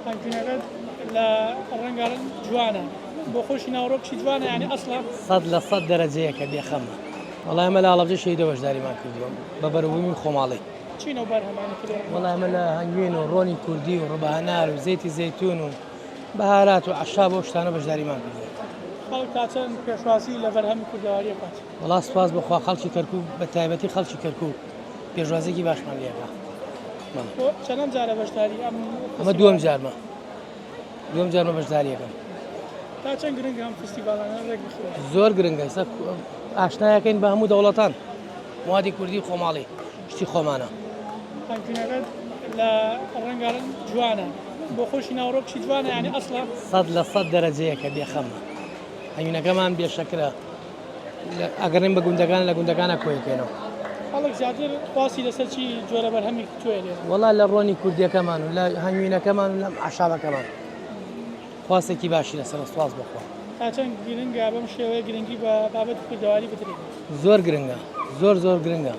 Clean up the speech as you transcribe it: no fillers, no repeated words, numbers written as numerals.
هەنگێنەکە لە ڕەنگاڕەنگ جوانە بۆ خۆشی ناوڕۆکشی جوانە یعنی ئەسڵە 100% دەرەجەیەکە بێخەمە وەڵای ئەمە لە ئاڵەبجە شەیدە بەشداریمان کردووە بە بەرەبوومی خۆماڵی چینە و بەرهەمانی کرێ وەڵای ئەمە لە هەنگوێن و ڕۆنی کوردی و ڕبەهەنار و زەیتی زەیتون و بەهارات و عەشا بۆ شتانە بەشداریمان کردووە خەڵک تا چەند پێشوازی لە بەرهەمی کوردەواریە کات وەڵا سوپاس بخوا خەڵکی کەرکوو بە تایبەتی خەڵکی کەرکوو پێشوازێکی باشمان لێکا چەندەم جارە بەشداری ئەمە دووەم جارمە بەشداریەکەم تا چەند گرنگ ئەم فستیڤالانە ڕێک بخوێت زۆر گرنگە ئێستا ئاشنایەکەین بە هەموو دەوڵەتان موادی کوردی خۆماڵی شتی خۆمانە هەنگێنەکە لە ڕەنگاڕەنگ جوانە بۆ خۆشی ناوڕۆکشی جوانە یعنی ئەسڵە 100% دەرەجەیەکە بێخەمە هەنگێنەکەمان بێشەکرە ئەگەڕێن بە گوندەکان لە گوندەکانە کۆیەکەینەوە خەڵک زیاتر خواسی لەسەر چی جۆرە بەرهەمی توێ لێ وەڵا لە ڕۆنی کوردیەکەمان و لە هەنگوینەکەمان و لە عەشابەکەمان خواستێکی باشی لەسەر سوپاس بخوا تا چەند گرنگە بەم شێوەیە گرنگی بە بابەت کوردەواری بدرێت زۆر گرنگە زۆر گرنگە